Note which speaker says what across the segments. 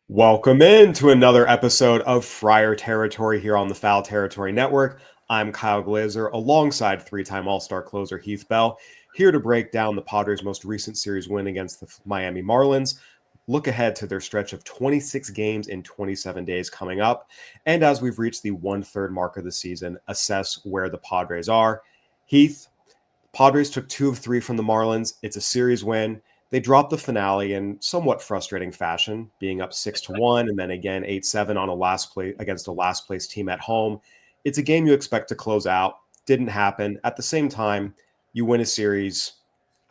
Speaker 1: Welcome in to another episode of Friar Territory here on the Foul Territory Network. I'm Kyle Glaser alongside three-time All-Star closer Heath Bell, here to break down the Padres' most recent series win against the Miami Marlins, look ahead to their stretch of 26 games in 27 days coming up, and as we've reached the one-third mark of the season, assess where the Padres are. Heath, Padres took 2 of 3 from the Marlins. It's a series win. They dropped the finale in somewhat frustrating fashion, being up 6-1 and then again 8-7 on a last play against a last place team at home. It's a game you expect to close out. Didn't happen. At the same time, you win a series.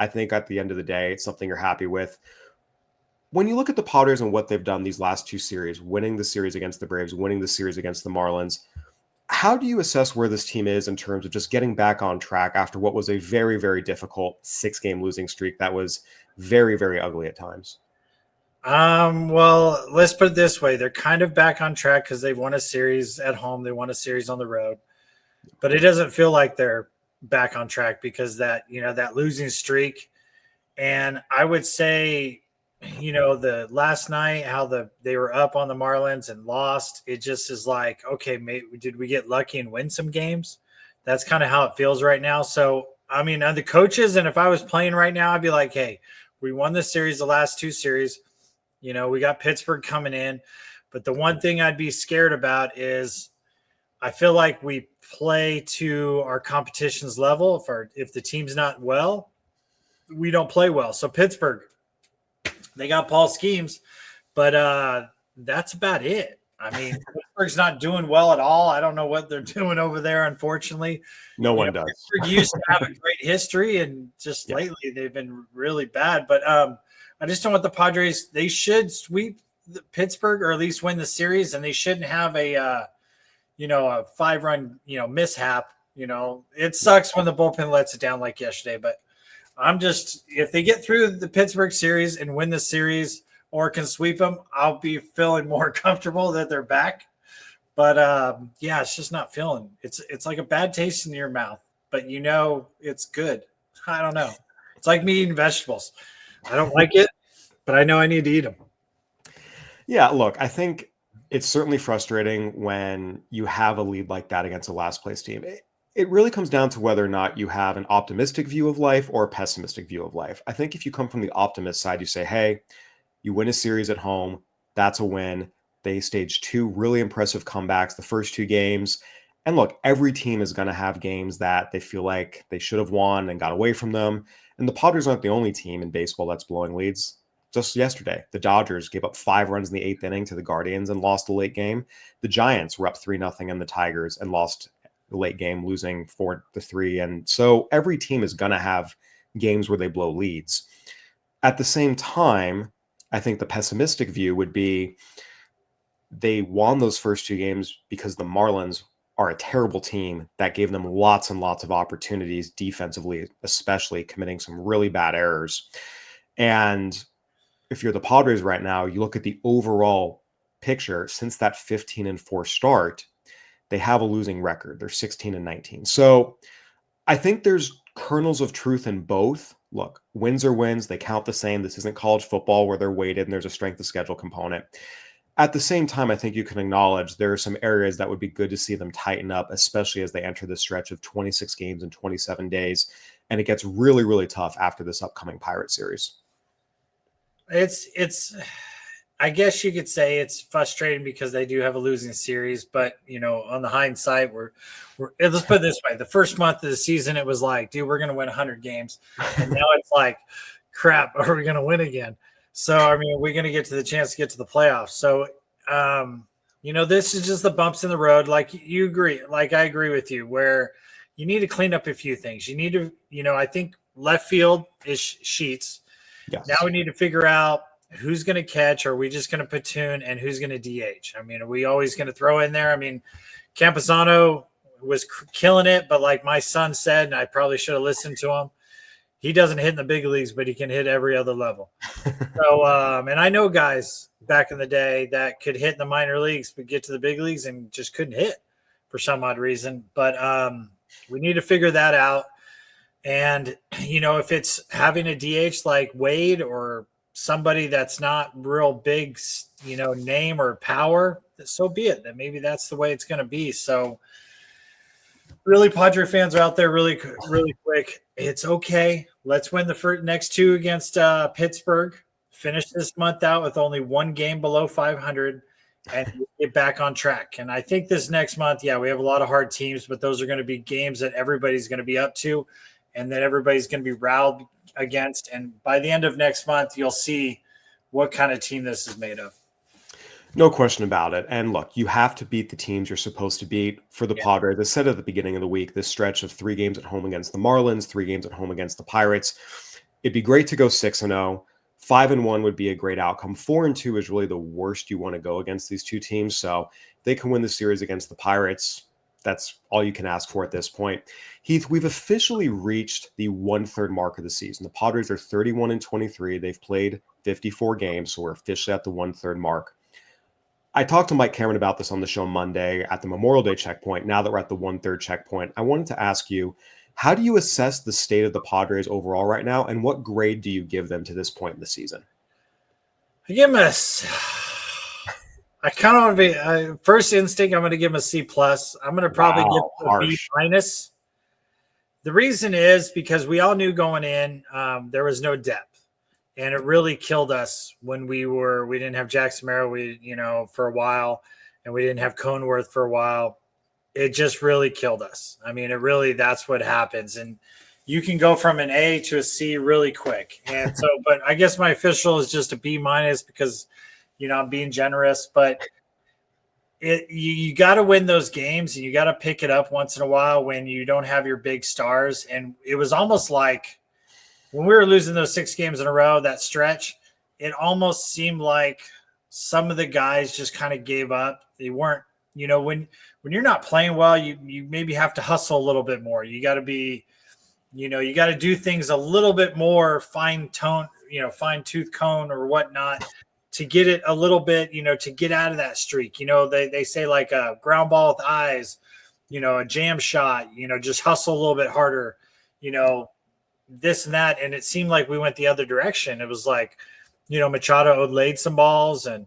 Speaker 1: I think at the end of the day, it's something you're happy with. When you look at the Padres and what they've done these last 2 series, winning the series against the Braves, winning the series against the Marlins, how do you assess where this team is in terms of just getting back on track after what was a very, very difficult 6-game losing streak that was very, very ugly at times?
Speaker 2: Well, let's put it this way. They're kind of back on track because they've won a series at home. They won a series on the road. But it doesn't feel like they're back on track because that losing streak. And I would say, the last night, how they were up on the Marlins and lost, it just is like, okay, did we get lucky and win some games? That's kind of how it feels right now. So, I mean, the coaches, and if I was playing right now, I'd be like, hey, we won this series, the last 2 series. We got Pittsburgh coming in. But the one thing I'd be scared about is I feel like we play to our competition's level. If the team's not well, we don't play well. So Pittsburgh, they got Paul Schemes, but that's about it. I mean, Pittsburgh's not doing well at all. I don't know what they're doing over there, unfortunately.
Speaker 1: No one does.
Speaker 2: Pittsburgh used to have a great history, and just lately they've been really bad. But I just don't want the Padres. They should sweep Pittsburgh or at least win the series, and they shouldn't have a 5-run mishap. It sucks when the bullpen lets it down like yesterday, but if they get through the Pittsburgh series and win the series or can sweep them, I'll be feeling more comfortable that they're back. But it's just not feeling. It's like a bad taste in your mouth, but it's good. I don't know. It's like me eating vegetables. I don't like it, but I know I need to eat them.
Speaker 1: Yeah, look, I think it's certainly frustrating when you have a lead like that against a last place team. It really comes down to whether or not you have an optimistic view of life or a pessimistic view of life. I think if you come from the optimist side, you say, hey, you win a series at home. That's a win. They staged 2 really impressive comebacks the first 2 games. And look, every team is going to have games that they feel like they should have won and got away from them. And the Padres aren't the only team in baseball that's blowing leads. Just yesterday, the Dodgers gave up 5 runs in the 8th inning to the Guardians and lost the late game. The Giants were up 3-0 in the Tigers and lost the late game, losing 4-3. And so every team is going to have games where they blow leads. At the same time, I think the pessimistic view would be they won those first 2 games because the Marlins are a terrible team that gave them lots and lots of opportunities defensively, especially committing some really bad errors. And if you're the Padres right now, you look at the overall picture since that 15-4 start, they have a losing record. They're 16-19. So I think there's kernels of truth in both. Look, wins are wins. They count the same. This isn't college football where they're weighted and there's a strength of schedule component. At the same time, I think you can acknowledge there are some areas that would be good to see them tighten up, especially as they enter the stretch of 26 games in 27 days. And it gets really, really tough after this upcoming Pirate series.
Speaker 2: I guess you could say it's frustrating because they do have a losing series, but on the hindsight, let's put it this way: the first month of the season, it was like, dude, we're going to win 100 games, and now it's like, crap, are we going to win again? So, I mean, we're going to get to the chance to get to the playoffs. So, this is just the bumps in the road. Like you agree, like I agree with you, where you need to clean up a few things. You need to, I think left field is Sheets.
Speaker 1: Yes.
Speaker 2: Now we need to figure out who's going to catch. Are we just going to platoon and who's going to DH? I mean, are we always going to throw in there? I mean, Camposano was killing it, but like my son said, and I probably should have listened to him, he doesn't hit in the big leagues, but he can hit every other level. So, and I know guys back in the day that could hit in the minor leagues, but get to the big leagues and just couldn't hit for some odd reason. But we need to figure that out. And, if it's having a DH like Wade or somebody that's not real big, name or power, so be it. That maybe that's the way it's going to be. So really, Padre fans are out there really, really quick. It's okay. Let's win the next two against Pittsburgh. Finish this month out with only one game below 500 and get back on track. And I think this next month, we have a lot of hard teams, but those are going to be games that everybody's going to be up to and that everybody's going to be riled against. And by the end of next month, you'll see what kind of team this is made of.
Speaker 1: No question about it. And look, you have to beat the teams you're supposed to beat for the Padres. I said at the beginning of the week, this stretch of 3 games at home against the Marlins, 3 games at home against the Pirates. It'd be great to go 6-0. 5-1 would be a great outcome. 4-2 is really the worst you want to go against these two teams. So if they can win the series against the Pirates, that's all you can ask for at this point. Heath, we've officially reached the 1/3 mark of the season. The Padres are 31-23. They've played 54 games, so we're officially at the 1/3 mark. I talked to Mike Cameron about this on the show Monday at the Memorial Day checkpoint. Now that we're at the 1/3 checkpoint, I wanted to ask you, how do you assess the state of the Padres overall right now, and what grade do you give them to this point in the season?
Speaker 2: I give them I kind of want to be first instinct. I'm going to give them a C plus. I'm going to probably give them a B minus. The reason is because we all knew going in there was no depth, and it really killed us when we didn't have Jackson Merrill, for a while, and we didn't have Coneworth for a while. It just really killed us. I mean, that's what happens. And you can go from an A to a C really quick. And so, but I guess my official is just a B minus because, I'm being generous, but you got to win those games and you got to pick it up once in a while when you don't have your big stars. And it was almost like when we were losing those 6 games in a row, that stretch, it almost seemed like some of the guys just kind of gave up. They weren't, when you're not playing well, you maybe have to hustle a little bit more. You got to be, you got to do things a little bit more fine tooth comb or whatnot to get it a little bit, to get out of that streak. They say like a ground ball with eyes, a jam shot, just hustle a little bit harder, this and that. And it seemed like we went the other direction. It was like, Machado laid some balls and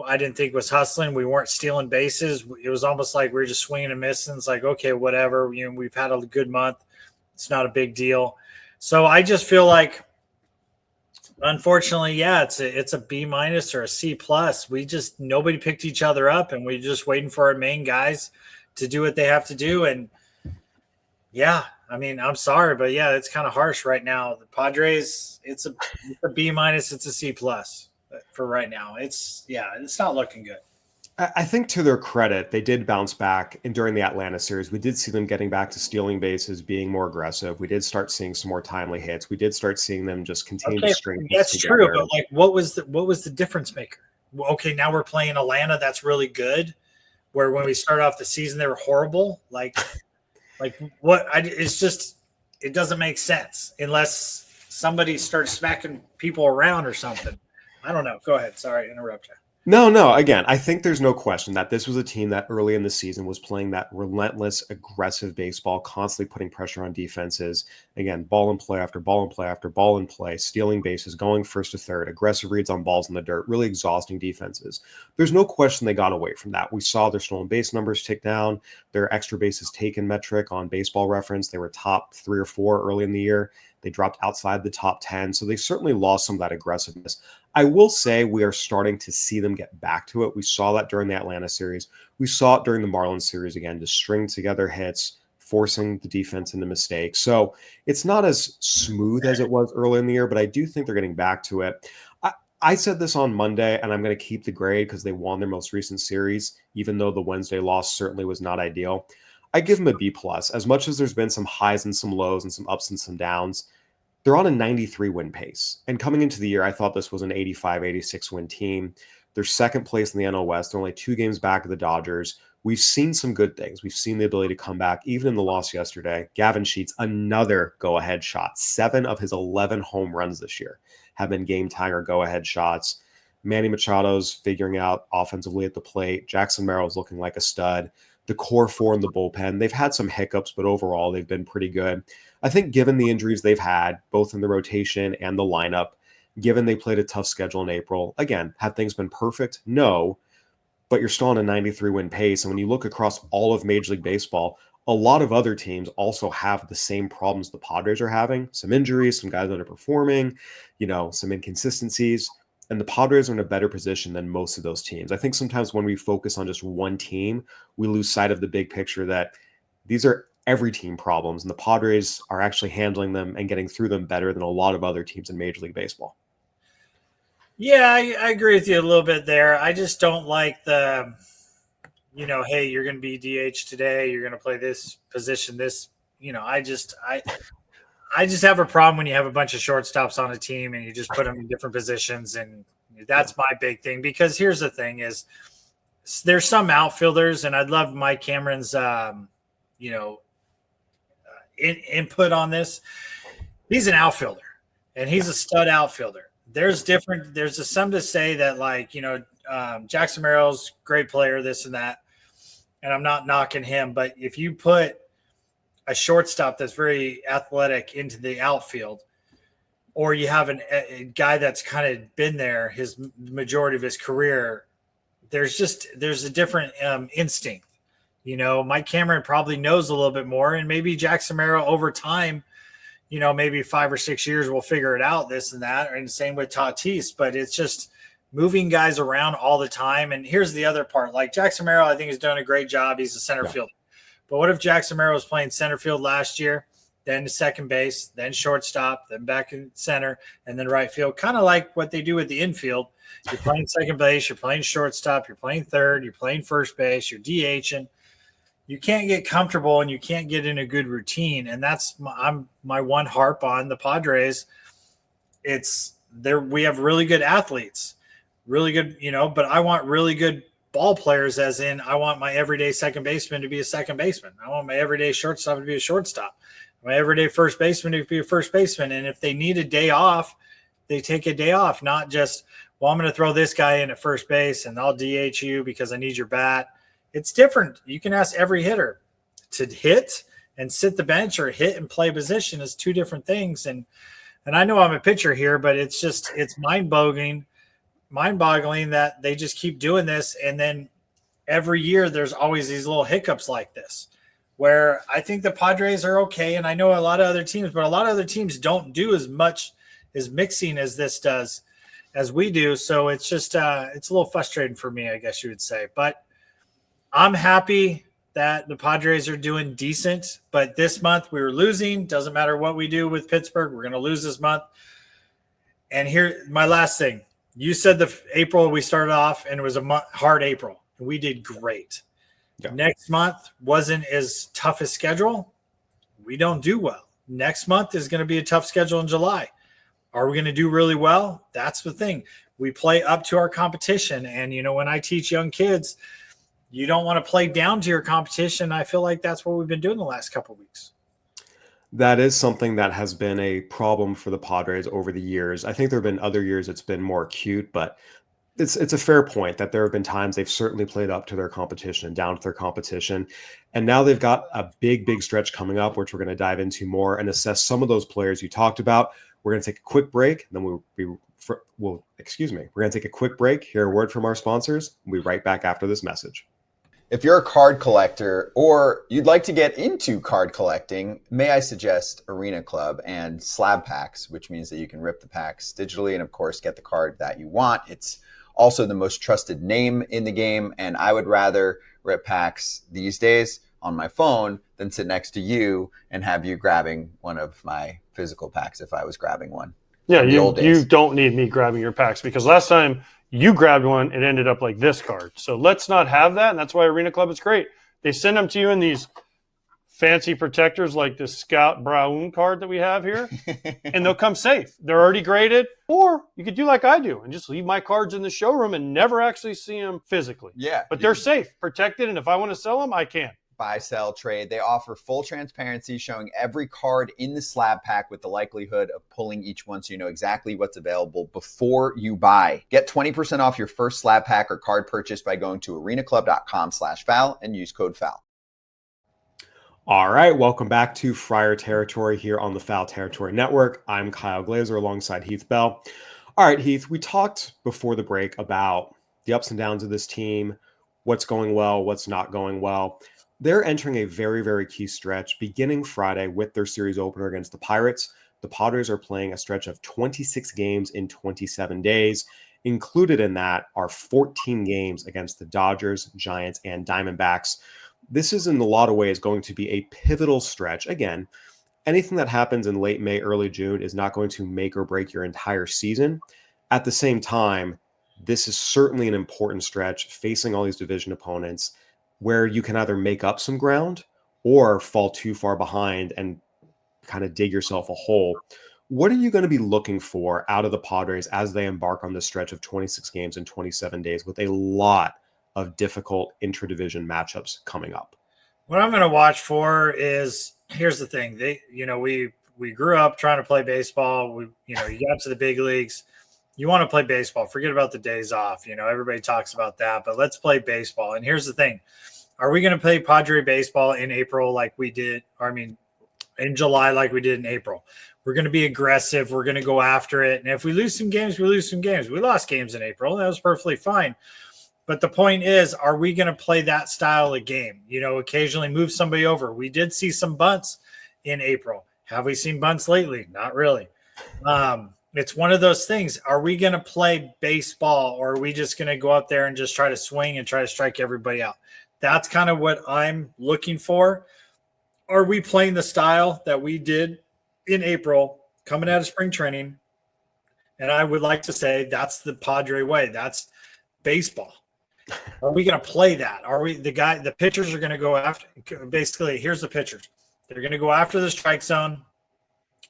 Speaker 2: I didn't think was hustling. We weren't stealing bases. It was almost like we were just swinging and missing. It's like, okay, whatever. We've had a good month. It's not a big deal. So I just feel like, unfortunately, it's a B minus or a C plus. Nobody picked each other up, and we're just waiting for our main guys to do what they have to do. And I mean, I'm sorry, but it's kind of harsh right now. The Padres, it's a B minus, it's a C plus for right now. It's not looking good.
Speaker 1: I think to their credit, they did bounce back. And during the Atlanta series, we did see them getting back to stealing bases, being more aggressive. We did start seeing some more timely hits. We did start seeing them just continue to string.
Speaker 2: That's true, but like, what was the difference maker? Well, okay, now we're playing Atlanta. That's really good. Where when we started off the season, they were horrible. Like what? It's just, it doesn't make sense unless somebody starts smacking people around or something. I don't know. Go ahead. Sorry, interrupt you.
Speaker 1: No. Again, I think there's no question that this was a team that early in the season was playing that relentless, aggressive baseball, constantly putting pressure on defenses. Again, ball in play after ball in play after ball in play, stealing bases, going first to third, aggressive reads on balls in the dirt, really exhausting defenses. There's no question they got away from that. We saw their stolen base numbers tick down, their extra bases taken metric on Baseball Reference. They were top 3 or 4 early in the year. They dropped outside the top 10. So they certainly lost some of that aggressiveness. I will say we are starting to see them get back to it. We saw that during the Atlanta series. We saw it during the Marlins series again, to string together hits, forcing the defense into mistakes. So it's not as smooth as it was early in the year, but I do think they're getting back to it. I said this on Monday, and I'm going to keep the grade because they won their most recent series, even though the Wednesday loss certainly was not ideal. I give them a B+. As much as there's been some highs and some lows and some ups and some downs, they're on a 93 win pace. And coming into the year, I thought this was an 85, 86 win team. They're second place in the NL West. They're only 2 games back of the Dodgers. We've seen some good things. We've seen the ability to come back, even in the loss yesterday. Gavin Sheets, another go-ahead shot. 7 of his 11 home runs this year have been game-tying or go-ahead shots. Manny Machado's figuring out offensively at the plate. Jackson Merrill's looking like a stud. The core 4 in the bullpen, they've had some hiccups, but overall they've been pretty good. I think given the injuries they've had, both in the rotation and the lineup, given they played a tough schedule in April. Again, had things been perfect? No, but you're still on a 93 win pace. And when you look across all of Major League Baseball, a lot of other teams also have the same problems the Padres are having. Some injuries, some guys underperforming, some inconsistencies. And the Padres are in a better position than most of those teams. I think sometimes when we focus on just one team, we lose sight of the big picture that these are every team problems, and the Padres are actually handling them and getting through them better than a lot of other teams in Major League Baseball.
Speaker 2: Yeah, I agree with you a little bit there. I just don't like the, hey, you're going to be DH today. You're going to play this position. I just have a problem when you have a bunch of shortstops on a team and you just put them in different positions. And that's my big thing, because here's the thing is there's some outfielders, and I'd love Mike Cameron's, input on this. He's an outfielder and he's a stud outfielder. There's some to say that Jackson Merrill's great player, this and that, and I'm not knocking him, but if you put a shortstop that's very athletic into the outfield, or you have a guy that's kind of been there his majority of his career, there's a different instinct. Mike Cameron probably knows a little bit more, and maybe Jackson Merrill over time, maybe 5 or 6 years we'll figure it out, this and that. And same with Tatis, but it's just moving guys around all the time. And here's the other part. Like Jackson Merrill, I think has done a great job. He's a center fielder. But what if Jackson Merrill was playing center field last year, then second base, then shortstop, then back in center, and then right field? Kind of like what they do with the infield. You're playing second base, you're playing shortstop, you're playing third, you're playing first base, you're DHing. You can't get comfortable and you can't get in a good routine. And that's my one harp on the Padres. We have really good athletes, really good, but I want really good ball players, as in I want my everyday second baseman to be a second baseman. I want my everyday shortstop to be a shortstop. My everyday first baseman to be a first baseman. And if they need a day off, they take a day off, not just, well, I'm going to throw this guy in at first base and I'll DH you because I need your bat. It's different. You can ask every hitter to hit and sit the bench, or hit and play position is two different things. And I know I'm a pitcher here, but it's mind-boggling that they just keep doing this. And then every year there's always these little hiccups like this, where I think the Padres are okay. And I know a lot of other teams, but a lot of other teams don't do as much as mixing as this does, as we do. So it's just, it's a little frustrating for me, I guess you would say. But I'm happy that the Padres are doing decent, but this month we were losing. Doesn't matter what we do with Pittsburgh. We're going to lose this month. And here, my last thing. You said the April we started off and it was a hard April. And we did great. Yeah. Next month wasn't as tough a schedule. We don't do well. Next month is going to be a tough schedule in July. Are we going to do really well? That's the thing. We play up to our competition. And, when I teach young kids, you don't want to play down to your competition. I feel like that's what we've been doing the last couple of weeks.
Speaker 1: That is something that has been a problem for the Padres over the years. I think there have been other years it's been more acute, but it's a fair point that there have been times they've certainly played up to their competition and down to their competition. And now they've got a big stretch coming up, which we're going to dive into more and assess some of those players you talked about. We're going to take a quick break, and then we're going to take a quick break, hear a word from our sponsors. We'll be right back after this message.
Speaker 3: If you're a card collector or you'd like to get into card collecting, may I suggest Arena Club and slab packs, which means that you can rip the packs digitally and, of course, get the card that you want. It's also the most trusted name in the game, and I would rather rip packs these days on my phone than sit next to you and have you grabbing one of my physical packs if I was grabbing one.
Speaker 4: Yeah, you don't need me grabbing your packs, because last time you grabbed one, it ended up like this card. So let's not have that, and that's why Arena Club is great. They send them to you in these fancy protectors like this Scout Braun card that we have here, and they'll come safe. They're already graded. Or you could do like I do and just leave my cards in the showroom and never actually see them physically.
Speaker 3: Yeah.
Speaker 4: But they're safe, protected, and if I want to sell them, I can.
Speaker 3: Buy, sell, trade. They offer full transparency, showing every card in the slab pack with the likelihood of pulling each one, so you know exactly what's available before you buy. Get 20% off your first slab pack or card purchase by going to arenaclub.com/FAL and use code FAL.
Speaker 1: All right, welcome back to Friar Territory here on the Foul Territory Network. I'm Kyle Glaser alongside Heath Bell. All right, Heath, we talked before the break about the ups and downs of this team, what's going well, what's not going well. They're entering a very, very key stretch beginning Friday with their series opener against the Pirates. The Padres are playing a stretch of 26 games in 27 days. Included in that are 14 games against the Dodgers, Giants, and Diamondbacks. This is in a lot of ways going to be a pivotal stretch. Again, anything that happens in late May, early June is not going to make or break your entire season. At the same time, this is certainly an important stretch facing all these division opponents where you can either make up some ground or fall too far behind and kind of dig yourself a hole. What are you going to be looking for out of the Padres as they embark on this stretch of 26 games in 27 days with a lot of difficult intra-division matchups coming up?
Speaker 2: What I'm going to watch for is, here's the thing. We grew up trying to play baseball. You got to the big leagues. You want to play baseball. Forget about the days off. Everybody talks about that, but let's play baseball. And here's the thing. Are we going to play Padre baseball in April like we did? In July like we did in April? We're going to be aggressive. We're going to go after it. And if we lose some games, we lose some games. We lost games in April. That was perfectly fine. But the point is, are we going to play that style of game? Occasionally move somebody over. We did see some bunts in April. Have we seen bunts lately? Not really. It's one of those things. Are we going to play baseball, or are we just going to go up there and just try to swing and try to strike everybody out? That's kind of what I'm looking for. Are we playing the style that we did in April coming out of spring training? And I would like to say that's the Padre way. That's baseball. Are we going to play that? Are we the pitchers are going to go after? Basically, here's the pitchers. They're going to go after the strike zone,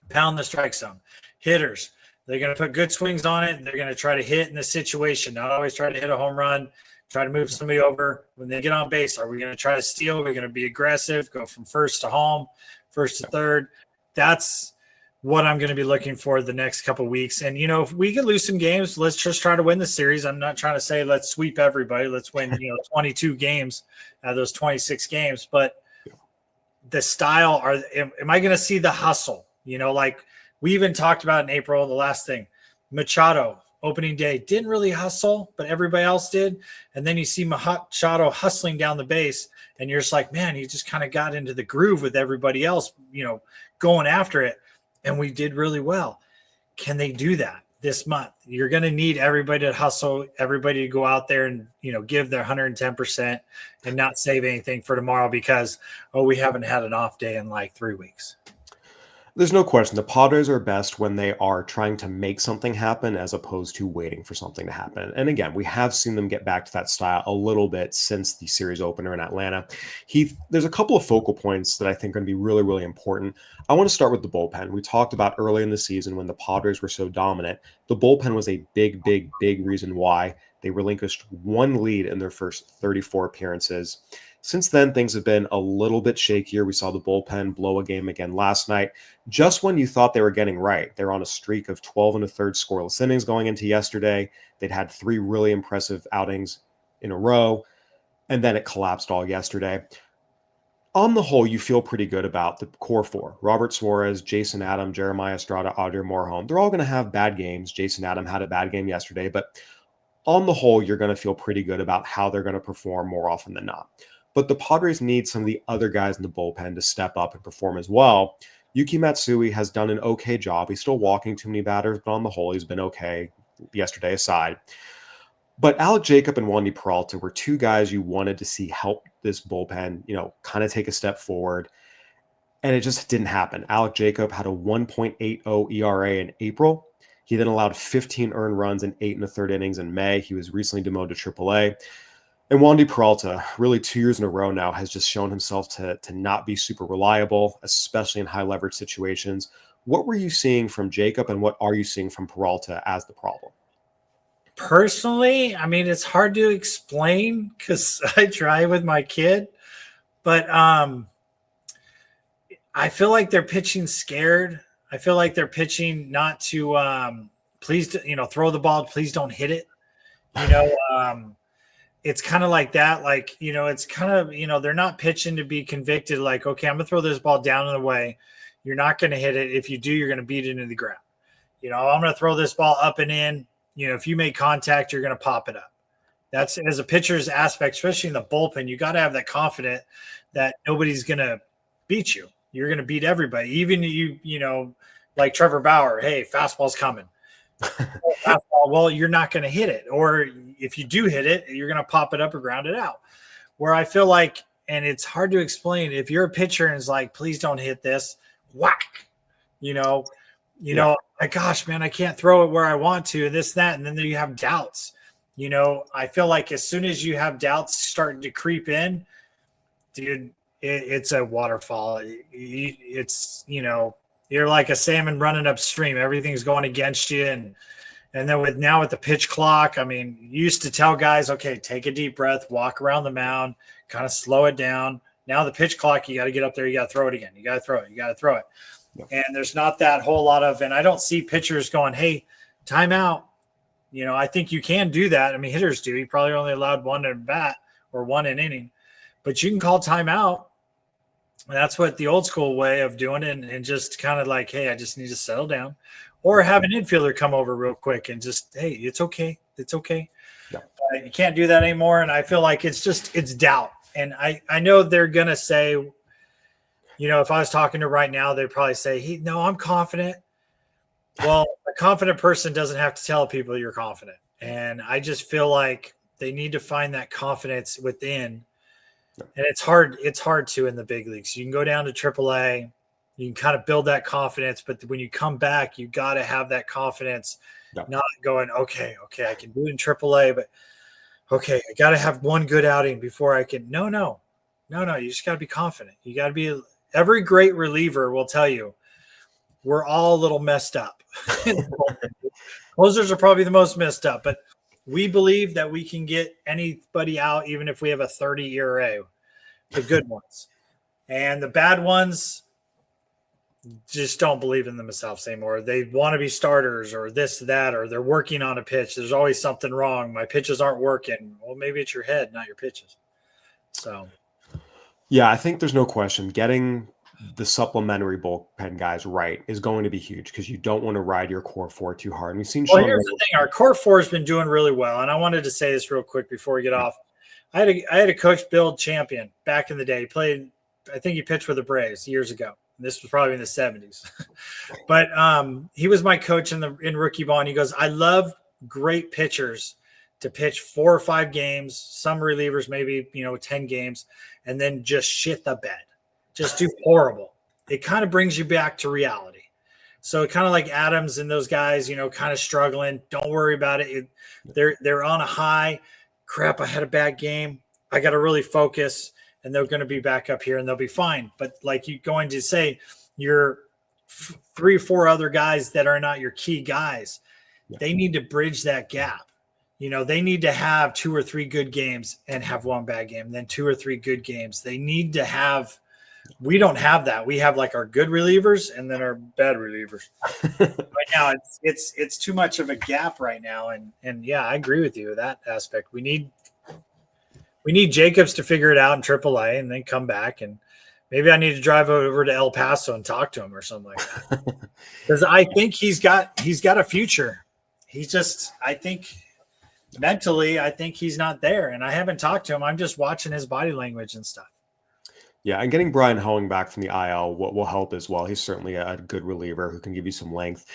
Speaker 2: pound the strike zone. Hitters, they're going to put good swings on it. They're going to try to hit in the situation, not always try to hit a home run, try to move somebody over. When they get on base, are we going to try to steal? We're going to be aggressive, go from first to home, first to third. That's what I'm going to be looking for the next couple of weeks. And, if we could lose some games, let's just try to win the series. I'm not trying to say let's sweep everybody. Let's win, 22 games out of those 26 games. But the style, am I going to see the hustle? Like we even talked about in April, the last thing, Machado, opening day, didn't really hustle, but everybody else did. And then you see Machado hustling down the base, and you're just like, man, he just kind of got into the groove with everybody else, going after it. And we did really well. Can they do that this month? You're going to need everybody to hustle, everybody to go out there and, give their 110% and not save anything for tomorrow because, we haven't had an off day in like 3 weeks.
Speaker 1: There's no question. The Padres are best when they are trying to make something happen as opposed to waiting for something to happen. And again, we have seen them get back to that style a little bit since the series opener in Atlanta. Heath, there's a couple of focal points that I think are going to be really, really important. I want to start with the bullpen. We talked about early in the season when the Padres were so dominant. The bullpen was a big, big, big reason why they relinquished one lead in their first 34 appearances. Since then, things have been a little bit shakier. We saw the bullpen blow a game again last night. Just when you thought they were getting right, they're on a streak of 12 and a third scoreless innings going into yesterday. They'd had 3 really impressive outings in a row, and then it collapsed all yesterday. On the whole, you feel pretty good about the core 4. Robert Suarez, Jason Adam, Jeremiah Estrada, Audrey Morejon. They're all going to have bad games. Jason Adam had a bad game yesterday, but on the whole, you're going to feel pretty good about how they're going to perform more often than not. But the Padres need some of the other guys in the bullpen to step up and perform as well. Yuki Matsui has done an okay job. He's still walking too many batters, but on the whole, he's been okay, yesterday aside. But Alec Jacob and Wandy Peralta were 2 guys you wanted to see help this bullpen, kind of take a step forward. And it just didn't happen. Alec Jacob had a 1.80 ERA in April. He then allowed 15 earned runs in 8 1/3 innings in May. He was recently demoted to AAA. And Wandy Peralta, really 2 years in a row now, has just shown himself to not be super reliable, especially in high leverage situations. What were you seeing from Jacob, and what are you seeing from Peralta as the problem?
Speaker 2: Personally, it's hard to explain because I try with my kid, but I feel like they're pitching scared. I feel like they're pitching not to please, throw the ball, please don't hit it. It's kind of like that. Like, it's kind of, they're not pitching to be convicted. Like, okay, I'm going to throw this ball down and away. You're not going to hit it. If you do, you're going to beat it into the ground. I'm going to throw this ball up and in. If you make contact, you're going to pop it up. That's as a pitcher's aspect, especially in the bullpen. You got to have that confidence that nobody's going to beat you. You're going to beat everybody, even like Trevor Bauer. Hey, fastball's coming. Fastball, well, you're not going to hit it, or if you do hit it, you're going to pop it up or ground it out. Where I feel like, and it's hard to explain, if you're a pitcher and it's like, please don't hit this, whack, my gosh, man, I can't throw it where I want to, this, that, and then you have doubts. I feel like as soon as you have doubts starting to creep in, dude, it's a waterfall. It's, you're like a salmon running upstream. Everything's going against you. And then with the pitch clock, I mean, you used to tell guys, okay, take a deep breath, walk around the mound, kind of slow it down. Now the pitch clock, you got to get up there. You got to throw it again. You got to throw it. You got to throw it. Yep. And there's not that whole lot of, and I don't see pitchers going, hey, timeout. I think you can do that. I mean, hitters do. You probably only allowed one at bat or one an inning, but you can call timeout. And that's what the old school way of doing it, and just kind of like, hey, I just need to settle down, or have an infielder come over real quick and just, hey, it's okay. It's okay.
Speaker 1: Yeah.
Speaker 2: You can't do that anymore. And I feel like it's doubt. And I know they're going to say, if I was talking to right now, they'd probably say, no, I'm confident. Well, a confident person doesn't have to tell people you're confident. And I just feel like they need to find that confidence within. And it's hard to in the big leagues. You can go down to AAA, you can kind of build that confidence, but when you come back, you got to have that confidence, not going, okay, I can do it in AAA, but okay, I got to have one good outing before I can. No, you just got to be confident. You got to be. Every great reliever will tell you, we're all a little messed up. Closers are probably the most messed up, but we believe that we can get anybody out, even if we have a 30 ERA, the good ones. And the bad ones just don't believe in themselves anymore. They want to be starters or this, that, or they're working on a pitch. There's always something wrong. My pitches aren't working. Well, maybe it's your head, not your pitches. So,
Speaker 1: yeah, I think there's no question getting the supplementary bullpen guys right is going to be huge, because you don't want to ride your core four too hard. And we've seen.
Speaker 2: Well, here's the thing: our core four has been doing really well, and I wanted to say this real quick before we get off. I had a coach, Bill Champion, back in the day. He played, I think he pitched for the Braves years ago. This was probably in the 70s, but he was my coach in rookie ball. And he goes, I love great pitchers to pitch 4 or 5 games, some relievers maybe 10 games, and then just shit the bed. Just do horrible. It kind of brings you back to reality. So kind of like Adams and those guys, kind of struggling. Don't worry about it. They're on a high. Crap, I had a bad game. I got to really focus, and they're going to be back up here and they'll be fine. But like you going to say, your 3 or 4 other guys that are not your key guys, they need to bridge that gap. They need to have 2 or 3 good games and have 1 bad game, then 2 or 3 good games. They need to have. We don't have that. We have like our good relievers and then our bad relievers. Right now, it's too much of a gap right now. And yeah, I agree with you with that aspect. We need Jacobs to figure it out in AAA and then come back, and maybe I need to drive over to El Paso and talk to him or something like that. Because I think he's got a future. He's just, I think mentally, I think he's not there. And I haven't talked to him. I'm just watching his body language and stuff.
Speaker 1: Yeah, and getting Brian Hoeing back from the IL will help as well. He's certainly a good reliever who can give you some length.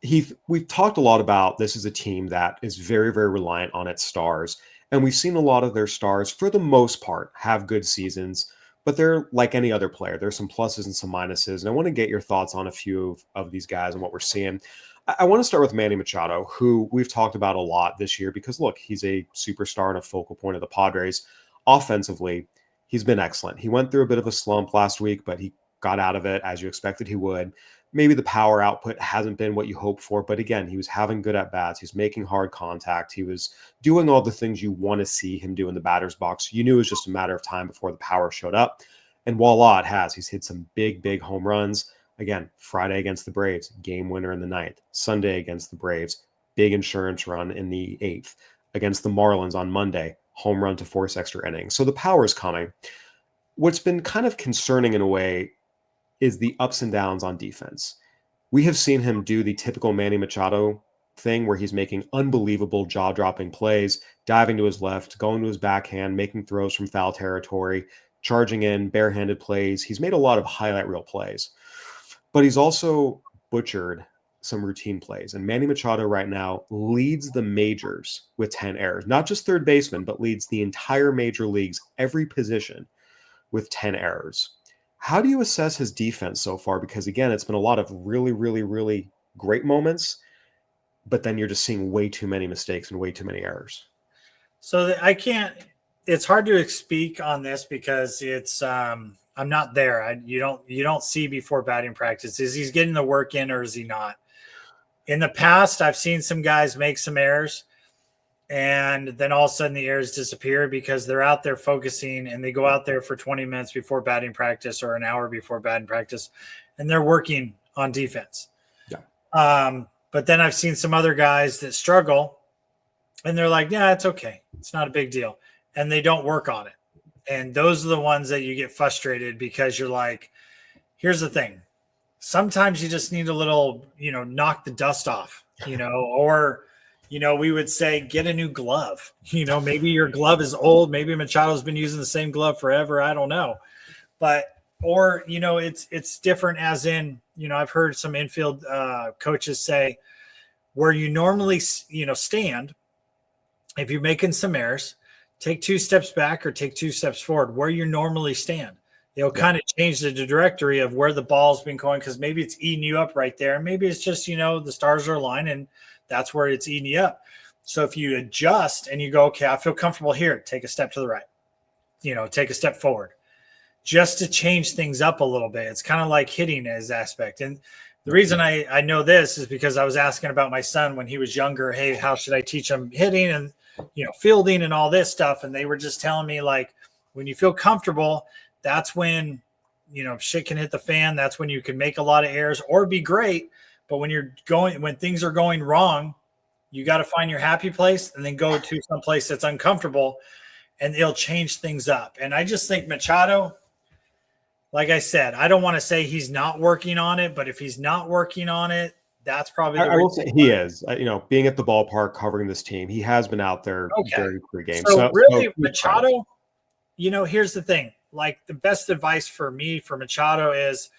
Speaker 1: We've talked a lot about this is a team that is very, very reliant on its stars. And we've seen a lot of their stars, for the most part, have good seasons. But they're like any other player. There's some pluses and some minuses. And I want to get your thoughts on a few of these guys and what we're seeing. I want to start with Manny Machado, who we've talked about a lot this year because, look, he's a superstar and a focal point of the Padres. Offensively, he's been excellent. He went through a bit of a slump last week, but he got out of it as you expected he would. Maybe the power output hasn't been what you hoped for, but again, he was having good at-bats. He was making hard contact. He was doing all the things you want to see him do in the batter's box. You knew it was just a matter of time before the power showed up. And voila, it has. He's hit some big, big home runs. Again, Friday against the Braves, game winner in the 9th. Sunday against the Braves, big insurance run in the 8th. Against the Marlins on Monday, home run to force extra innings. So the power is coming. What's been kind of concerning in a way is the ups and downs on defense. We have seen him do the typical Manny Machado thing where he's making unbelievable jaw-dropping plays, diving to his left, going to his backhand, making throws from foul territory, charging in, barehanded plays. He's made a lot of highlight reel plays, but he's also butchered some routine plays. And Manny Machado right now leads the majors with 10 errors, not just third baseman, but leads the entire major leagues, every position, with 10 errors. How do you assess his defense so far? Because again, it's been a lot of really, really, really great moments, but then you're just seeing way too many mistakes and way too many errors.
Speaker 2: So I can't. It's hard to speak on this because it's. I'm not there. You don't see before batting practice. Is he getting the work in or is he not? In the past, I've seen some guys make some errors, and then all of a sudden the errors disappear because they're out there focusing and they go out there for 20 minutes before batting practice or an hour before batting practice, and they're working on defense. Yeah. But then I've seen some other guys that struggle, and they're like, yeah, it's okay. It's not a big deal. And they don't work on it. And those are the ones that you get frustrated because you're like, here's the thing. Sometimes you just need a little, knock the dust off, or, we would say get a new glove. Maybe your glove is old. Maybe Machado's been using the same glove forever. I don't know. Or it's different as in, I've heard some infield coaches say where you normally, stand, if you're making some errors, take 2 steps back or take 2 steps forward where you normally stand. It'll kind of change the trajectory of where the ball's been going because maybe it's eating you up right there. Maybe it's just, the stars are aligned and that's where it's eating you up. So if you adjust and you go, okay, I feel comfortable here, take a step to the right, take a step forward just to change things up a little bit. It's kind of like hitting as aspect. And the reason I know this is because I was asking about my son when he was younger. Hey, how should I teach him hitting and, fielding and all this stuff? And they were just telling me like, when you feel comfortable, that's when, shit can hit the fan. That's when you can make a lot of errors or be great. But when things are going wrong, you got to find your happy place and then go to some place that's uncomfortable and it'll change things up. And I just think Machado, like I said, I don't want to say he's not working on it, but if he's not working on it, that's probably
Speaker 1: I will say he is. Being at the ballpark covering this team, he has been out there during pre-game.
Speaker 2: So really, Machado, here's the thing. Like the best advice for me for Machado is,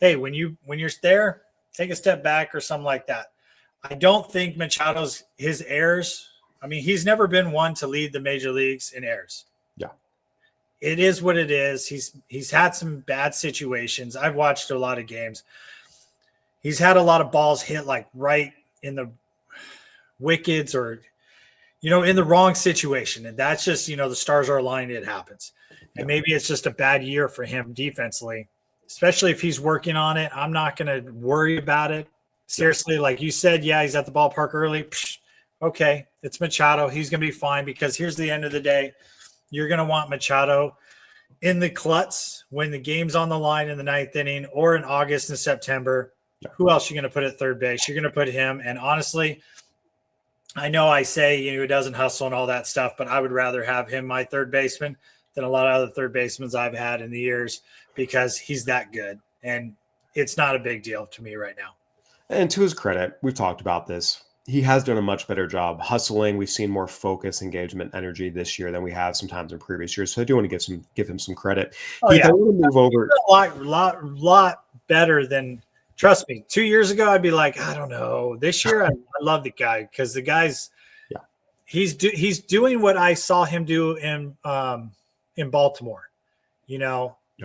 Speaker 2: hey, when you're there, take a step back or something like that. I don't think Machado's his errors. I mean, he's never been one to lead the major leagues in errors. Yeah, it is what it is. He's had some bad situations. I've watched a lot of games. He's had a lot of balls hit like right in the wickets or, in the wrong situation. And that's just, the stars are aligned. It happens. And maybe it's just a bad year for him defensively, especially if he's working on it. I'm not going to worry about it. Seriously, like you said, yeah, he's at the ballpark early. Psh, okay, it's Machado. He's going to be fine because here's the end of the day. You're going to want Machado in the clutch when the game's on the line in the 9th inning or in August and September. Who else are you going to put at third base? You're going to put him. And honestly, I know I say, he doesn't hustle and all that stuff, but I would rather have him my third baseman than a lot of other third basemen I've had in the years because he's that good. And it's not a big deal to me right now.
Speaker 1: And to his credit, we've talked about this. He has done a much better job hustling. We've seen more focus, engagement, energy this year than we have sometimes in previous years. So I do want to give him some credit.
Speaker 2: Oh,
Speaker 1: Heath, I want to move over.
Speaker 2: A lot better than. Trust me, 2 years ago, I'd be like, I don't know. This year, I love the guy because the guy's he's doing what I saw him do in Baltimore,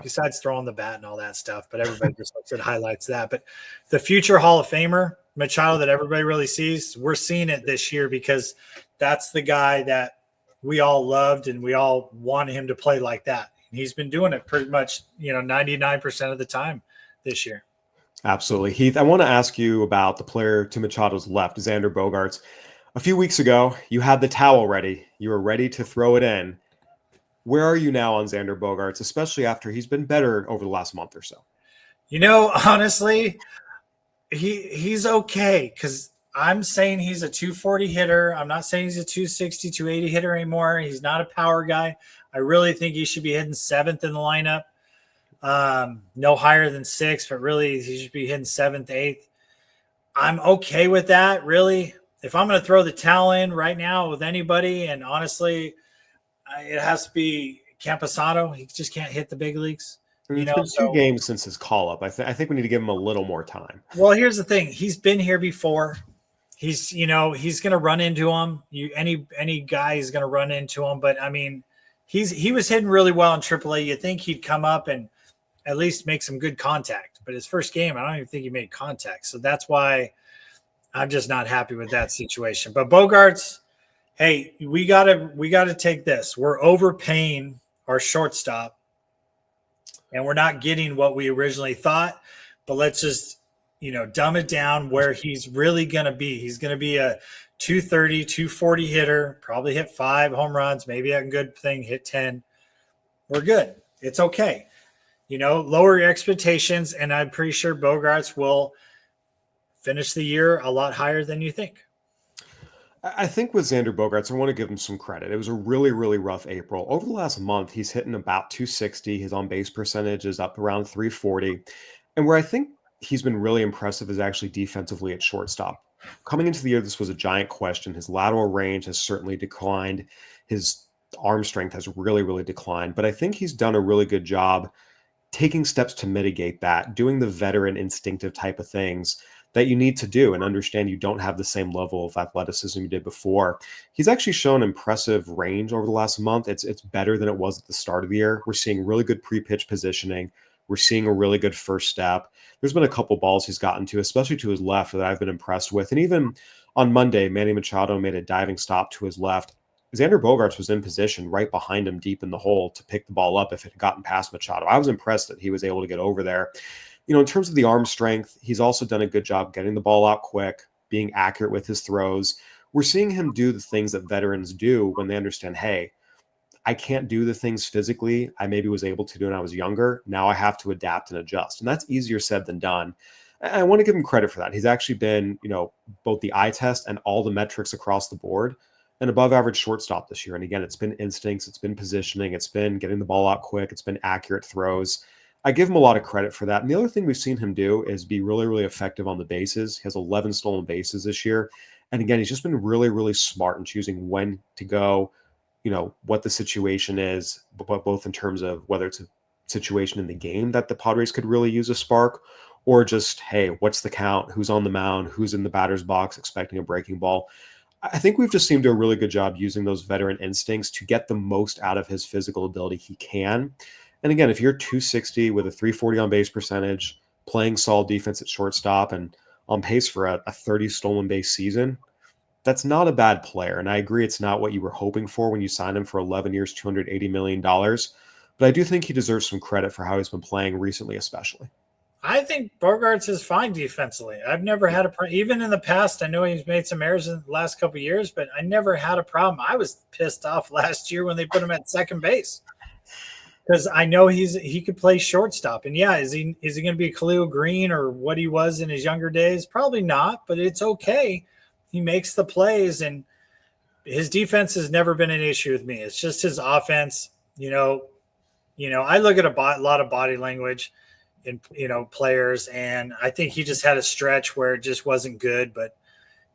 Speaker 2: besides throwing the bat and all that stuff. But everybody just looks at highlights that. But the future Hall of Famer, Machado, that everybody really sees, we're seeing it this year because that's the guy that we all loved and we all wanted him to play like that. And he's been doing it pretty much, 99% of the time this year.
Speaker 1: Absolutely. Heath, I want to ask you about the player to Machado's left, Xander Bogaerts. A few weeks ago, you had the towel ready. You were ready to throw it in. Where are you now on Xander Bogaerts, especially after he's been better over the last month or so?
Speaker 2: Honestly, he's okay because I'm saying he's a 240 hitter. I'm not saying he's a 260, 280 hitter anymore. He's not a power guy. I really think he should be hitting 7th in the lineup. No higher than 6th, but really he should be hitting 7th, 8th. I'm okay with that, really. If I'm going to throw the towel in right now with anybody, and honestly, it has to be Camposano. He just can't hit the big leagues.
Speaker 1: I mean,
Speaker 2: You
Speaker 1: it's
Speaker 2: know,
Speaker 1: been 2
Speaker 2: so
Speaker 1: games since his call-up. I think we need to give him a little more time.
Speaker 2: well, here's the thing. He's been here before. He's going to run into him. Any guy is going to run into him. But I mean, he was hitting really well in AAA. You think he'd come up and at least make some good contact. But his first game, I don't even think he made contact. So that's why I'm just not happy with that situation. But Bogaerts, hey, we gotta take this. We're overpaying our shortstop, and we're not getting what we originally thought. But let's just dumb it down where he's really gonna be. He's gonna be a 230, 240 hitter, probably hit 5 home runs, maybe a good thing, hit 10. We're good. It's okay. Lower your expectations, and I'm pretty sure Bogaerts will finish the year a lot higher than you think.
Speaker 1: I think with Xander Bogaerts, I want to give him some credit. It was a really, really rough April. Over the last month, he's hitting about 260. His on-base percentage is up around 340. And where I think he's been really impressive is actually defensively at shortstop. Coming into the year, this was a giant question. His lateral range has certainly declined. His arm strength has really, really declined. But I think he's done a really good job taking steps to mitigate that, doing the veteran instinctive type of things that you need to do and understand you don't have the same level of athleticism you did before. He's actually shown impressive range over the last month. It's better than it was at the start of the year. We're seeing really good pre-pitch positioning. We're seeing a really good first step. There's been a couple balls he's gotten to, especially to his left, that I've been impressed with. And even on Monday, Manny Machado made a diving stop to his left. Xander Bogaerts was in position right behind him deep in the hole to pick the ball up if it had gotten past Machado. I was impressed that he was able to get over there. In terms of the arm strength, he's also done a good job getting the ball out quick, being accurate with his throws. We're seeing him do the things that veterans do when they understand, hey, I can't do the things physically I maybe was able to do when I was younger. Now I have to adapt and adjust. And that's easier said than done. I want to give him credit for that. He's actually been, both the eye test and all the metrics across the board, an above average shortstop this year. And again, it's been instincts, it's been positioning, it's been getting the ball out quick, it's been accurate throws. I give him a lot of credit for that. And the other thing we've seen him do is be really, really effective on the bases. He has 11 stolen bases this year. And again, he's just been really, really smart in choosing when to go, what the situation is, but both in terms of whether it's a situation in the game that the Padres could really use a spark, or just, hey, what's the count? Who's on the mound? Who's in the batter's box expecting a breaking ball? I think we've just seen him do a really good job using those veteran instincts to get the most out of his physical ability he can. And again, if you're 260 with a 340 on base percentage, playing solid defense at shortstop, and on pace for a 30 stolen base season, that's not a bad player. And I agree it's not what you were hoping for when you signed him for 11 years, $280 million. But I do think he deserves some credit for how he's been playing recently, especially.
Speaker 2: I think Bogaerts is fine defensively. I've never had a problem. Even in the past, I know he's made some errors in the last couple of years, but I never had a problem. I was pissed off last year when they put him at second base, because I know he could play shortstop. And yeah, is he going to be Khalil Green or what he was in his younger days? Probably not, but it's okay. He makes the plays, and his defense has never been an issue with me. It's just his offense. I look at a lot of body language in players, and I think he just had a stretch where it just wasn't good. But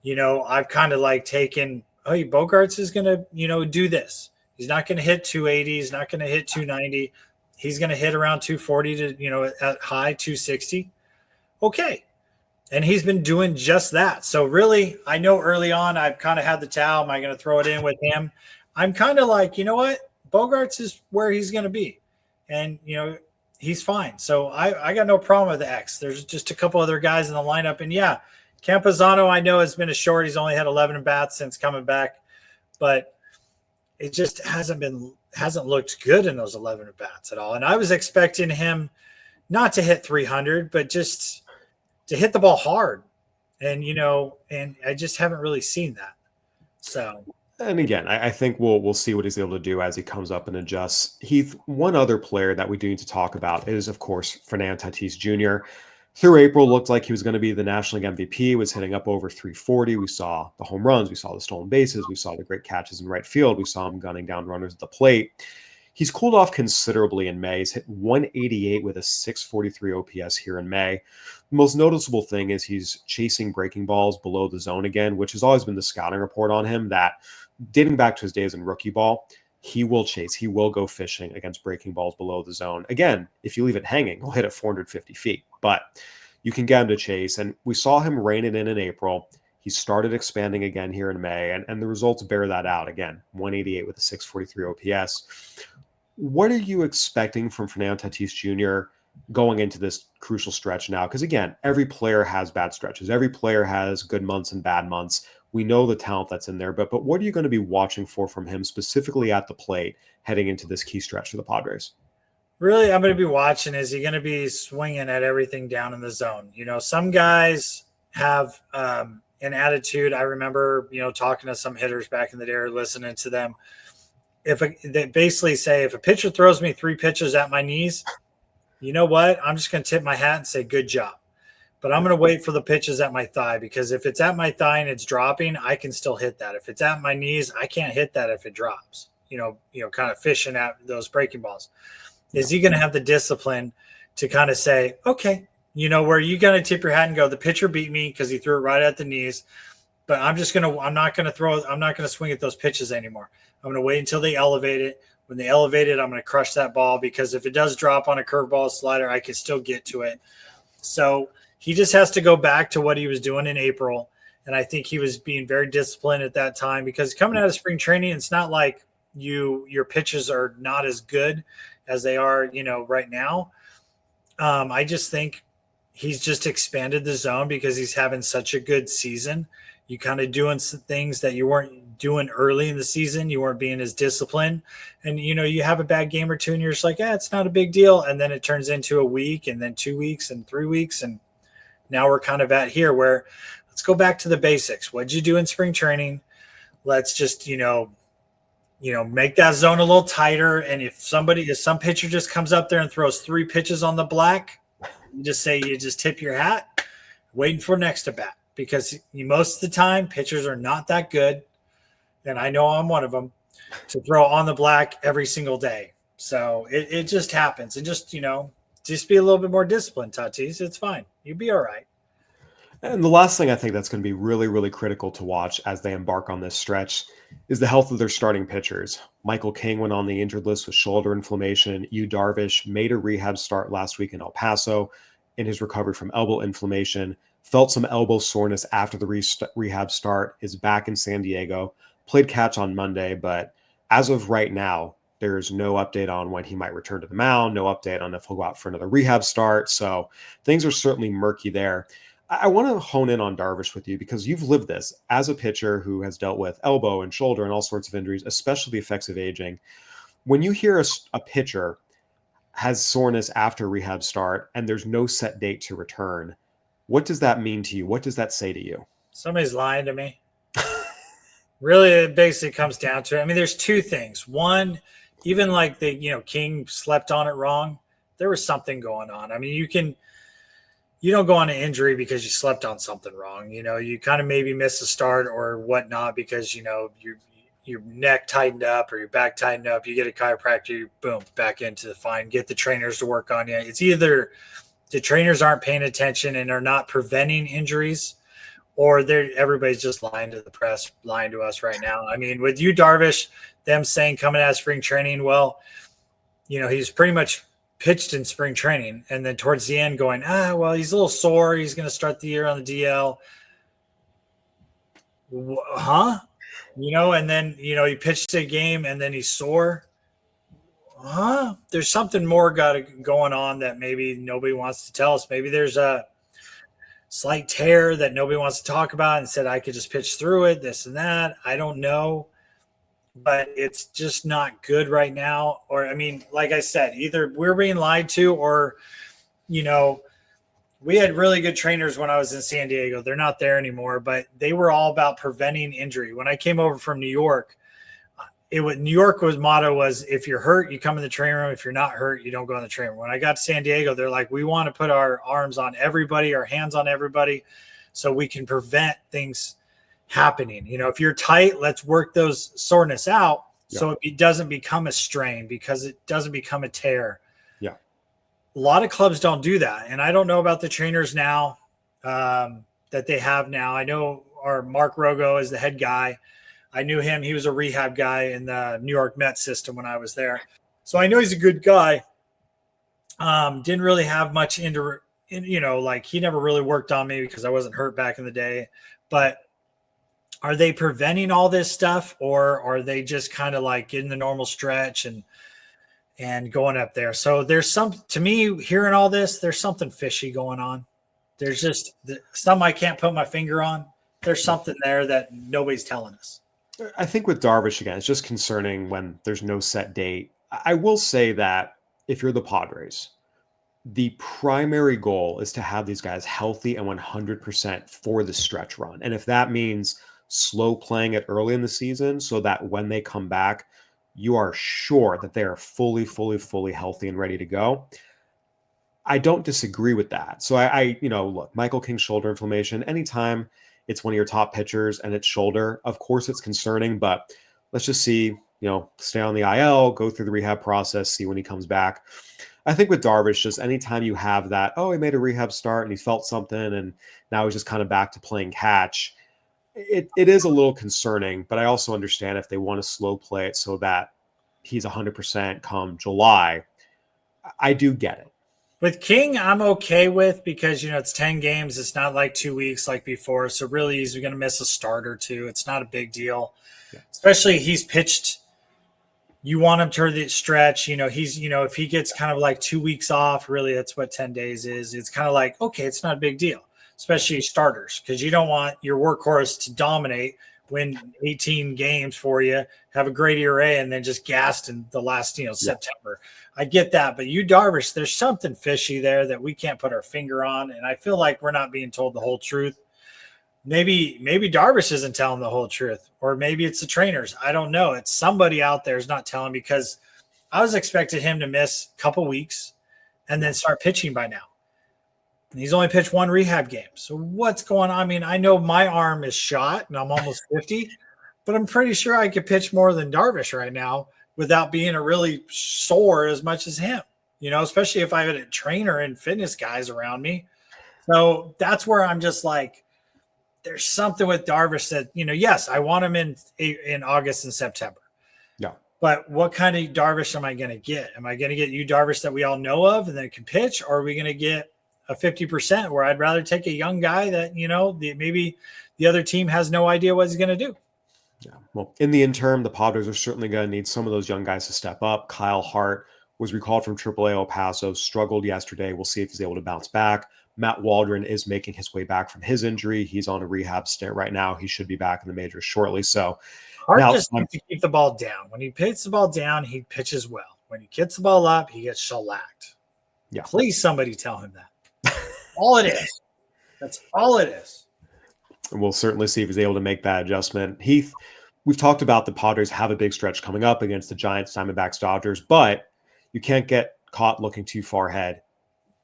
Speaker 2: I've kind of like taken, hey, Bogaerts is going to do this. He's not going to hit 280. He's not going to hit 290. He's going to hit around 240 to, at high 260. Okay. And he's been doing just that. So really, I know early on I've kind of had the towel. Am I going to throw it in with him? I'm kind of like, you know what? Bogaerts is where he's going to be. And, he's fine. So I got no problem with the X. There's just a couple other guys in the lineup. And yeah, Camposano, I know, has been a short. He's only had 11 at-bats since coming back. But it just hasn't looked good in those 11 at-bats at all. And I was expecting him not to hit 300, but just to hit the ball hard. And, and I just haven't really seen that. So.
Speaker 1: And again, I think we'll see what he's able to do as he comes up and adjusts. Heath, one other player that we do need to talk about is, of course, Fernando Tatis Jr. Through April, looked like he was going to be the National League MVP, was hitting up over 340. We saw the home runs. We saw the stolen bases. We saw the great catches in right field. We saw him gunning down runners at the plate. He's cooled off considerably in May. He's hit 188 with a 643 OPS here in May. The most noticeable thing is he's chasing breaking balls below the zone again, which has always been the scouting report on him, that dating back to his days in rookie ball, he will chase, he will go fishing against breaking balls below the zone. Again, if you leave it hanging, he'll hit it 450 feet, but you can get him to chase. And we saw him rein it in April. He started expanding again here in May, and the results bear that out. Again, 188 with a 643 OPS. What are you expecting from Fernando Tatis Jr. going into this crucial stretch now? Because again, every player has bad stretches. Every player has good months and bad months. We know the talent that's in there, but what are you going to be watching for from him specifically at the plate heading into this key stretch for the Padres?
Speaker 2: Really, I'm going to be watching. Is he going to be swinging at everything down in the zone? Some guys have an attitude. I remember, talking to some hitters back in the day or listening to them. They basically say, if a pitcher throws me 3 pitches at my knees, you know what? I'm just going to tip my hat and say, good job. But I'm going to wait for the pitches at my thigh, because if it's at my thigh and it's dropping, I can still hit that. If it's at my knees, I can't hit that if it drops, kind of fishing at those breaking balls. Is he going to have the discipline to kind of say, okay, where you got to tip your hat and go, the pitcher beat me because he threw it right at the knees, but I'm not going to swing at those pitches anymore. I'm going to wait until they elevate it. When they elevate it, I'm going to crush that ball, because if it does drop on a curveball slider, I can still get to it. So he just has to go back to what he was doing in April. And I think he was being very disciplined at that time, because coming out of spring training, it's not like your pitches are not as good as they are, right now. I just think he's just expanded the zone because he's having such a good season. You kind of doing some things that you weren't doing early in the season. You weren't being as disciplined, and you have a bad game or two and you're just like, it's not a big deal. And then it turns into a week, and then 2 weeks and 3 weeks. And now we're kind of at here where let's go back to the basics. What'd you do in spring training? Let's just, make that zone a little tighter. And if some pitcher just comes up there and throws 3 pitches on the black, you just tip your hat, waiting for next at bat, because most of the time pitchers are not that good. And I know I'm one of them, to throw on the black every single day. So it just happens. And just be a little bit more disciplined, Tatis. It's fine. You'll be all right.
Speaker 1: And the last thing I think that's going to be really, really critical to watch as they embark on this stretch is the health of their starting pitchers. Michael King went on the injured list with shoulder inflammation. Yu Darvish made a rehab start last week in El Paso in his recovery from elbow inflammation. Felt some elbow soreness after the rehab start, is back in San Diego. Played catch on Monday, but as of right now, there's no update on when he might return to the mound, no update on if he'll go out for another rehab start. So things are certainly murky there. I want to hone in on Darvish with you, because you've lived this as a pitcher who has dealt with elbow and shoulder and all sorts of injuries, especially the effects of aging. When you hear a pitcher has soreness after rehab start and there's no set date to return, what does that mean to you? What does that say to you?
Speaker 2: Somebody's lying to me. Really, it basically comes down to it. I mean, there's 2 things. One, even like King slept on it wrong. There was something going on. I mean, you don't go on an injury because you slept on something wrong. You kind of maybe miss a start or whatnot because, your neck tightened up or your back tightened up. You get a chiropractor, boom, back into the fine. Get the trainers to work on you. It's either the trainers aren't paying attention and are not preventing injuries, or everybody's just lying to the press, lying to us right now. I mean, with Yu Darvish, them saying coming out of spring training, well, he's pretty much pitched in spring training, and then towards the end going, well, he's a little sore. He's going to start the year on the DL. Huh? And then, he pitched a game and then he's sore. Huh? There's something more going on that maybe nobody wants to tell us. Maybe there's a slight tear that nobody wants to talk about and said, I could just pitch through it, this and that. I don't know. But it's just not good right now. Or, I mean, like I said, either we're being lied to or, we had really good trainers when I was in San Diego. They're not there anymore, but they were all about preventing injury. When I came over from New York, New York's motto was, if you're hurt, you come in the training room. If you're not hurt, you don't go in the training room. When I got to San Diego, they're like, we want to put our arms on everybody, our hands on everybody, so we can prevent things happening. If you're tight, let's work those soreness out.
Speaker 1: Yeah.
Speaker 2: So it doesn't become a strain, because it doesn't become a tear.
Speaker 1: Yeah.
Speaker 2: A lot of clubs don't do that. And I don't know about the trainers now that they have now. I know our Mark Rogo is the head guy. I knew him. He was a rehab guy in the New York Mets system when I was there. So I know he's a good guy. Didn't really have much like he never really worked on me because I wasn't hurt back in the day. But are they preventing all this stuff, or are they just kind of like getting the normal stretch and going up there? So there's to me, hearing all this, there's something fishy going on. There's just some I can't put my finger on. There's something there that nobody's telling us.
Speaker 1: I think with Darvish, again, it's just concerning when there's no set date. I will say that if you're the Padres, the primary goal is to have these guys healthy and 100% for the stretch run. And if that means slow playing it early in the season so that when they come back, you are sure that they are fully healthy and ready to go, I don't disagree with that. So I look, Michael King's shoulder inflammation, anytime it's one of your top pitchers and it's shoulder, of course it's concerning, but let's just see, stay on the IL, go through the rehab process, see when he comes back. I think with Darvish, just anytime you have that, he made a rehab start and he felt something and now he's just kind of back to playing catch, it is a little concerning, but I also understand if they want to slow play it so that he's 100% come July. I do get it.
Speaker 2: With King, I'm okay with, because, it's 10 games. It's not like 2 weeks like before. So really he's going to miss a start or two. It's not a big deal, especially he's pitched. You want him to the stretch, he's, if he gets kind of like 2 weeks off, really that's what 10 days is. It's kind of like, okay, it's not a big deal, especially starters, because you don't want your workhorse to dominate, win 18 games for you, have a great ERA, and then just gassed in the last, September. I get that. But Yu Darvish, there's something fishy there that we can't put our finger on. And I feel like we're not being told the whole truth. Maybe Darvish isn't telling the whole truth, or maybe it's the trainers. I don't know. It's somebody out there is not telling, because I was expecting him to miss a couple weeks and then start pitching by now. And he's only pitched one rehab game. So what's going on? I mean, I know my arm is shot and I'm almost 50, but I'm pretty sure I could pitch more than Darvish right now without being a really sore as much as him, especially if I had a trainer and fitness guys around me. So that's where I'm just like, there's something with Darvish that, yes, I want him in August and September.
Speaker 1: Yeah.
Speaker 2: But what kind of Darvish am I going to get? Am I going to get Yu Darvish that we all know of and that can pitch? Or are we going to get a 50% where I'd rather take a young guy that, maybe the other team has no idea what he's going to do?
Speaker 1: Yeah. Well, in the interim, the Padres are certainly going to need some of those young guys to step up. Kyle Hart was recalled from AAA El Paso, struggled yesterday. We'll see if he's able to bounce back. Matt Waldron is making his way back from his injury. He's on a rehab stint right now. He should be back in the majors shortly. So
Speaker 2: Hart just needs to keep the ball down. When he puts the ball down, he pitches well. When he gets the ball up, he gets shellacked.
Speaker 1: Yeah.
Speaker 2: Please, somebody tell him that. All it is. That's all it is.
Speaker 1: And we'll certainly see if he's able to make that adjustment. Heath, we've talked about the Padres have a big stretch coming up against the Giants, Diamondbacks, Dodgers, but you can't get caught looking too far ahead.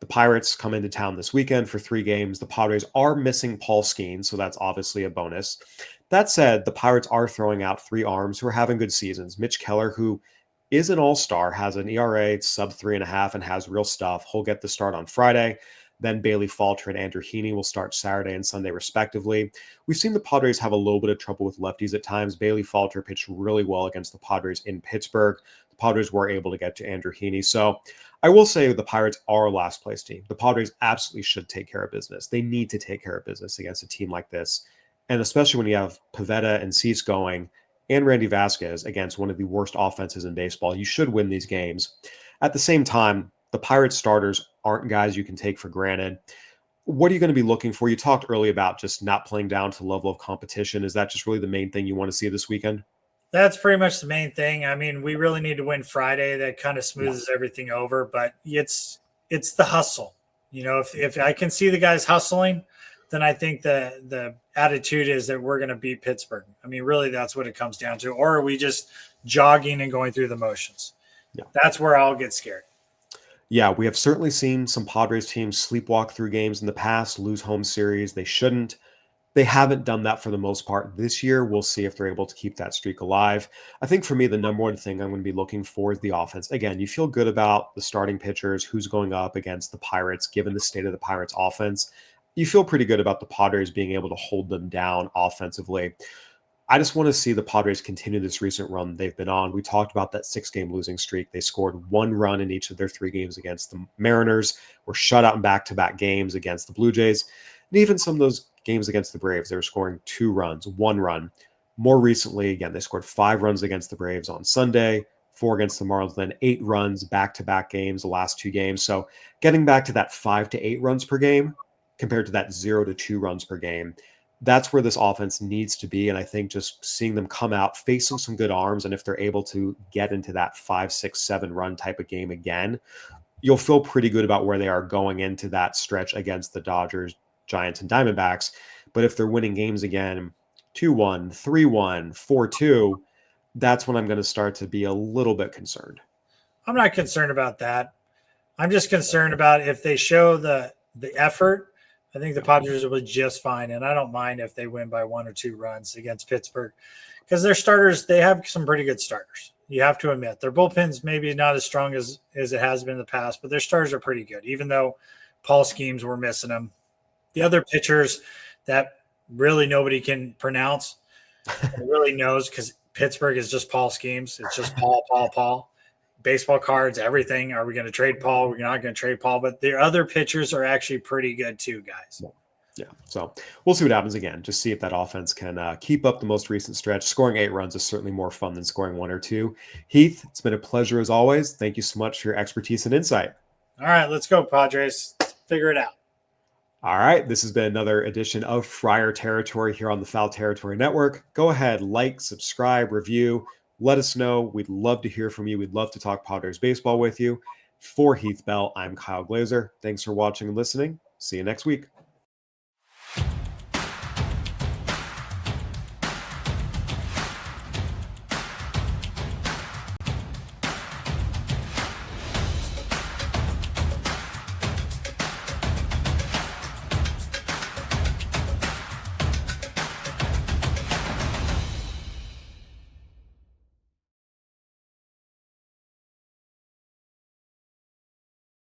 Speaker 1: The Pirates come into town this weekend for 3 games. The Padres are missing Paul Skeens, so that's obviously a bonus. That said, the Pirates are throwing out 3 arms who are having good seasons. Mitch Keller, who is an all-star, has an ERA sub 3.5 and has real stuff. He'll get the start on Friday. Then Bailey Falter and Andrew Heaney will start Saturday and Sunday, respectively. We've seen the Padres have a little bit of trouble with lefties at times. Bailey Falter pitched really well against the Padres in Pittsburgh. The Padres were able to get to Andrew Heaney. So I will say the Pirates are a last place team. The Padres absolutely should take care of business. They need to take care of business against a team like this. And especially when you have Pivetta and Cease going and Randy Vasquez against one of the worst offenses in baseball, you should win these games. At the same time, the Pirates starters aren't guys you can take for granted. What are you going to be looking for? You talked early about just not playing down to the level of competition. Is that just really the main thing you want to see this weekend?
Speaker 2: That's pretty much the main thing. I mean, we really need to win Friday. That kind of smooths everything over, but it's the hustle. If I can see the guys hustling, then I think the attitude is that we're going to beat Pittsburgh. I mean, really, that's what it comes down to. Or are we just jogging and going through the motions? Yeah. That's where I'll get scared.
Speaker 1: Yeah, we have certainly seen some Padres teams sleepwalk through games in the past, lose home series. They shouldn't. They haven't done that for the most part this year. We'll see if they're able to keep that streak alive. I think for me, the number one thing I'm going to be looking for is the offense. Again, you feel good about the starting pitchers, who's going up against the Pirates, given the state of the Pirates offense. You feel pretty good about the Padres being able to hold them down offensively. I just want to see the Padres continue this recent run they've been on. We talked about that 6-game losing streak. They scored 1 run in each of their 3 games against the Mariners, were shut out in back-to-back games against the Blue Jays, and even some of those games against the Braves, they were scoring 2 runs, 1 run. More recently, again, they scored 5 runs against the Braves on Sunday, 4 against the Marlins, then 8 runs back-to-back games, the last 2 games. So getting back to that 5 to 8 runs per game compared to that 0 to 2 runs per game, that's where this offense needs to be. And I think just seeing them come out, facing some good arms, and if they're able to get into that 5, 6, 7 run type of game again, you'll feel pretty good about where they are going into that stretch against the Dodgers, Giants, and Diamondbacks. But if they're winning games again, 2-1, 3-1, 4-2, that's when I'm going to start to be a little bit concerned.
Speaker 2: I'm not concerned about that. I'm just concerned about if they show the effort. I think the Padres will be just fine, and I don't mind if they win by 1 or 2 runs against Pittsburgh because their starters, they have some pretty good starters. You have to admit their bullpen's maybe not as strong as it has been in the past, but their starters are pretty good, even though Paul Schemes were missing them. The other pitchers that really nobody can pronounce, really knows because Pittsburgh is just Paul Schemes. It's just Paul. Baseball cards, everything. Are we going to trade Paul? We're not going to trade Paul. But the other pitchers are actually pretty good too, guys.
Speaker 1: Yeah, so we'll see what happens again. Just see if that offense can keep up the most recent stretch. Scoring 8 runs is certainly more fun than scoring 1 or 2. Heath, it's been a pleasure as always. Thank you so much for your expertise and insight.
Speaker 2: All right, let's go, Padres. Let's figure it out.
Speaker 1: All right, this has been another edition of Friar Territory here on the Foul Territory Network. Go ahead, like, subscribe, review. Let us know. We'd love to hear from you. We'd love to talk Padres baseball with you. For Heath Bell, I'm Kyle Glaser. Thanks for watching and listening. See you next week.